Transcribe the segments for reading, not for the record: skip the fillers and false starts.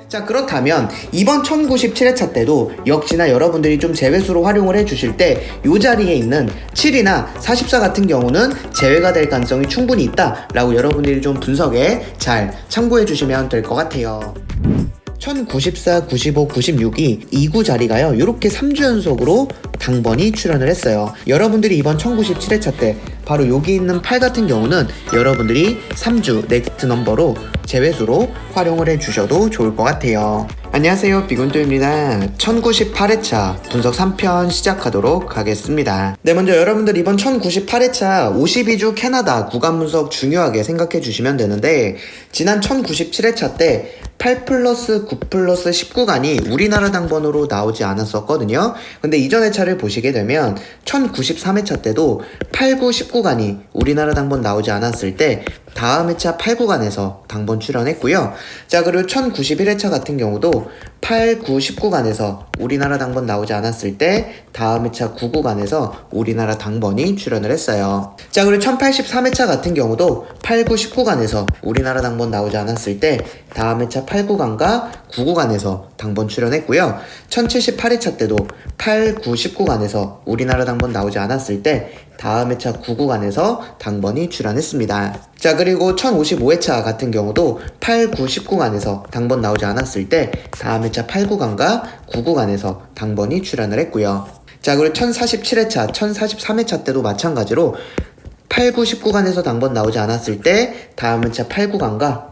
자, 그렇다면 이번 1097회차 때도 역시나 여러분들이 좀 제외수로 활용을 해주실 때 이 자리에 있는 7이나 44 같은 경우는 제외가 될 가능성이 충분히 있다 라고 여러분들이 좀 분석에 잘 참고해 주시면 될 것 같아요. 1094, 95, 96이 2구 자리가요, 이렇게 3주 연속으로 당번이 출현을 했어요. 여러분들이 이번 1097회차 때 바로 여기 있는 8 같은 경우는 여러분들이 3주 넥스트 넘버로 제외수로 활용을 해주셔도 좋을 것 같아요. 안녕하세요, 비군도입니다. 1098회차 분석 3편 시작하도록 하겠습니다. 네, 먼저 여러분들 이번 1098회차 52주 캐나다 구간 분석 중요하게 생각해 주시면 되는데, 지난 1097회차 때 8 플러스 9 플러스 19간이 우리나라 당번으로 나오지 않았었거든요. 근데 이전 회차를 보시게 되면 1093회차 때도 8, 9, 19간이 우리나라 당번 나오지 않았을 때 다음 회차 8, 9간에서 당번 출연했고요. 자, 그리고 1091회차 같은 경우도 8, 9, 19간에서 우리나라 당번 나오지 않았을 때 다음 회차 9, 9간에서 우리나라 당번이 출연을 했어요. 자, 그리고 1083회차 같은 경우도 8, 9, 19간에서 우리나라 당번 나오지 않았을 때 다음 회차 8, 9간과 9, 9간에서 당번 출연했고요. 1078회차 때도 8, 9, 19간에서 우리나라 당번 나오지 않았을 때 다음 회차 9, 9간에서 당번이 출연했습니다. 자, 그리고 1055회차 같은 경우도 8, 9, 19간에서 당번 나오지 않았을 때 다음 회차 8, 9간과 9, 9간에서 당번이 출연을 했고요. 자, 그리고 1047회차, 1043회차 때도 마찬가지로 8, 9, 19간에서 당번 나오지 않았을 때 다음 회차 8, 9간과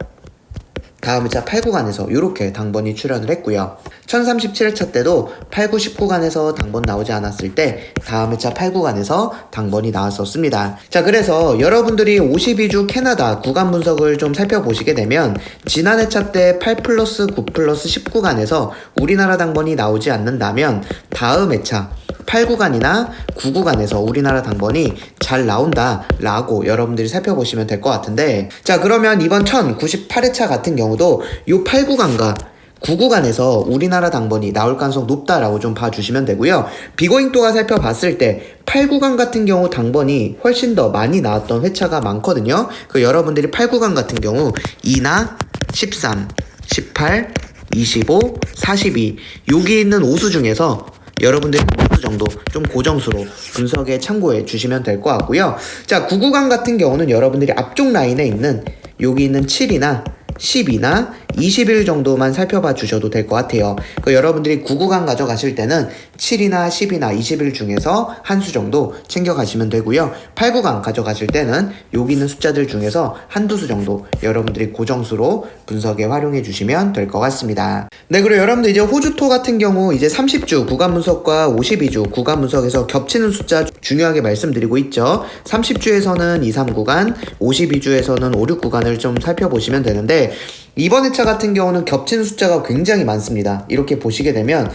다음 회차 8, 9간에서 이렇게 당번이 출연을 했고요. 1037회차 때도 8, 9, 19간에서 당번 나오지 않았을 때 다음 회차 8, 9간에서 당번이 나왔었습니다. 자, 그래서 여러분들이 52주 캐나다 구간 분석을 좀 살펴보시게 되면 지난 회차 때 8 플러스 9 플러스 19간에서 우리나라 당번이 나오지 않는다면 다음 회차 8, 9간이나 9, 9간에서 우리나라 당번이 잘 나온다 라고 여러분들이 살펴보시면 될 것 같은데, 자, 그러면 이번 1098회차 같은 경우도 요 8, 9간과 9, 9간에서 우리나라 당번이 나올 가능성 높다라고 좀 봐주시면 되고요. 비고잉도가 살펴봤을 때 8, 9간 같은 경우 당번이 훨씬 더 많이 나왔던 회차가 많거든요. 그 여러분들이 8, 9간 같은 경우 2나 13, 18, 25, 42 여기 있는 오수 중에서 여러분들이 어느 정도 좀 고정수로 분석에 참고해 주시면 될 것 같고요. 자, 9구간 같은 경우는 여러분들이 앞쪽 라인에 있는 여기 있는 7이나 10이나 21 정도만 살펴봐 주셔도 될 것 같아요. 그 여러분들이 9구간 가져가실 때는 7이나 10이나 21 중에서 한 수 정도 챙겨가시면 되고요. 8구간 가져가실 때는 여기 있는 숫자들 중에서 한두 수 정도 여러분들이 고정수로 분석에 활용해 주시면 될 것 같습니다. 네, 그리고 여러분들 이제 호주토 같은 경우 이제 30주 구간 분석과 52주 구간 분석에서 겹치는 숫자 중요하게 말씀드리고 있죠. 30주에서는 2, 3구간, 52주에서는 5, 6구간을 좀 살펴보시면 되는데, 이번 회차 같은 경우는 겹치는 숫자가 굉장히 많습니다. 이렇게 보시게 되면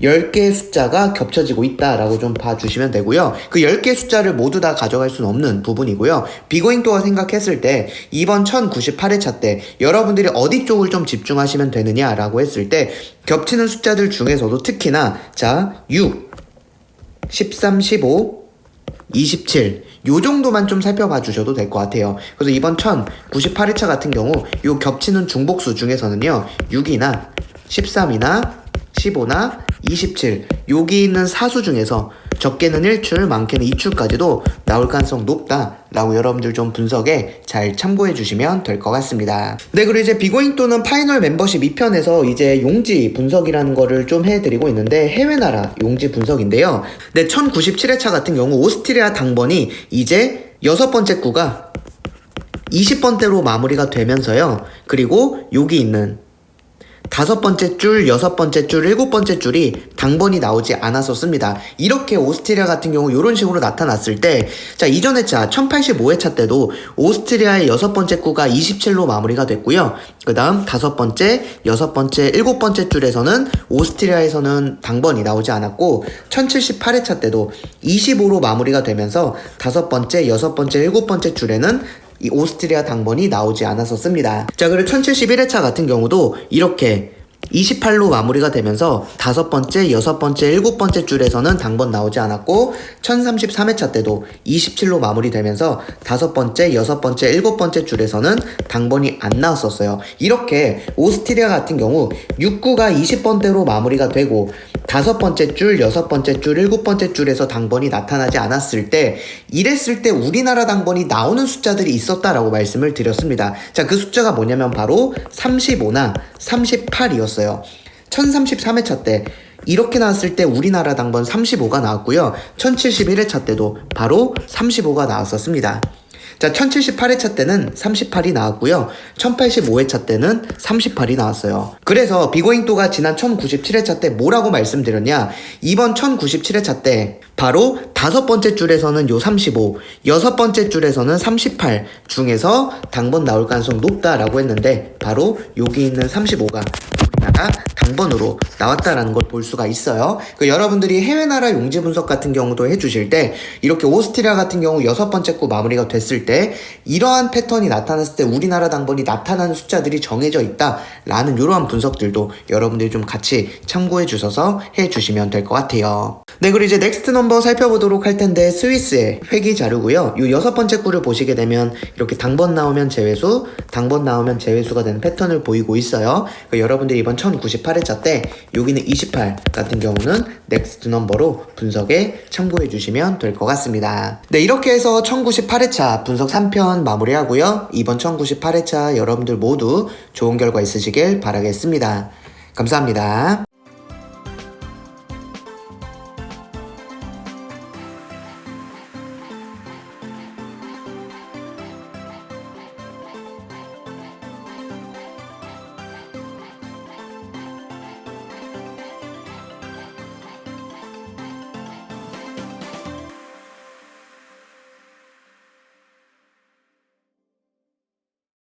10개의 숫자가 겹쳐지고 있다라고 좀 봐주시면 되고요. 그 10개의 숫자를 모두 다 가져갈 수는 없는 부분이고요. 비고잉도가 생각했을 때 이번 1098회차 때 여러분들이 어디 쪽을 좀 집중하시면 되느냐라고 했을 때 겹치는 숫자들 중에서도 특히나 자 6, 13, 15, 27 요 정도만 좀 살펴봐 주셔도 될 것 같아요. 그래서 이번 1098회차 같은 경우 요 겹치는 중복수 중에서는요 6이나 13이나 15나 27 여기 있는 사수 중에서 적게는 1출 많게는 2출까지도 나올 가능성 높다 라고 여러분들 좀 분석에 잘 참고해 주시면 될 것 같습니다. 네, 그리고 이제 비고잉또는 파이널 멤버십 2편에서 이제 용지 분석이라는 거를 좀 해드리고 있는데, 해외 나라 용지 분석인데요. 네, 1097회차 같은 경우 오스트리아 당번이 이제 6번째 구가 20번대로 마무리가 되면서요. 그리고 여기 있는 5번째 줄, 6번째 줄, 7번째 줄이 당번이 나오지 않았었습니다. 이렇게 오스트리아 같은 경우 이런 식으로 나타났을 때, 자, 이전 회차 1085회차 때도 오스트리아의 6번째 구가 27로 마무리가 됐고요. 그 다음 5번째, 6번째, 7번째 줄에서는 오스트리아에서는 당번이 나오지 않았고, 1078회차 때도 25로 마무리가 되면서 5번째, 6번째, 7번째 줄에는 이 오스트리아 당번이 나오지 않았었습니다. 자, 그리고 1071회차 같은 경우도 이렇게 28로 마무리가 되면서 5번째, 6번째, 7번째 줄에서는 당번 나오지 않았고 1033회차 때도 27로 마무리되면서 5번째, 6번째, 7번째 줄에서는 당번이 안 나왔었어요. 이렇게 오스트리아 같은 경우 6구가 20번대로 마무리가 되고 5번째 줄, 6번째 줄, 7번째 줄에서 당번이 나타나지 않았을 때 이랬을 때 우리나라 당번이 나오는 숫자들이 있었다라고 말씀을 드렸습니다. 자, 그 숫자가 뭐냐면 바로 35나 38이었어요. 1033회차 때 이렇게 나왔을 때 우리나라 당번 35가 나왔고요. 1071회차 때도 바로 35가 나왔었습니다. 자, 1078회차 때는 38이 나왔고요. 1085회차 때는 38이 나왔어요. 그래서 비고잉또가 지난 1097회차 때 뭐라고 말씀드렸냐? 이번 1097회차 때 바로 5번째 줄에서는 요 35, 6번째 줄에서는 38 중에서 당번 나올 가능성 높다라고 했는데 바로 여기 있는 35가 우리나라 당번으로 나왔다라는 걸 볼 수가 있어요. 여러분들이 해외 나라 용지 분석 같은 경우도 해주실 때 이렇게 오스트리아 같은 경우 6번째 구 마무리가 됐을 때 이러한 패턴이 나타났을 때 우리나라 당번이 나타나는 숫자들이 정해져 있다라는 이러한 분석들도 여러분들이 좀 같이 참고해 주셔서 해주시면 될 것 같아요. 네, 그리고 이제 넥스트 넘버 살펴보도록 할 텐데 스위스의 회귀 자료고요. 요 6번째 구를 보시게 되면 이렇게 당번 나오면 제외수, 당번 나오면 제외수가 되는 패턴을 보이고 있어요. 여러분들이 이번 1098회차 때 여기는 28 같은 경우는 넥스트 넘버로 분석에 참고해 주시면 될 것 같습니다. 네, 이렇게 해서 1098회차 분석 3편 마무리하고요. 이번 1098회차 여러분들 모두 좋은 결과 있으시길 바라겠습니다. 감사합니다.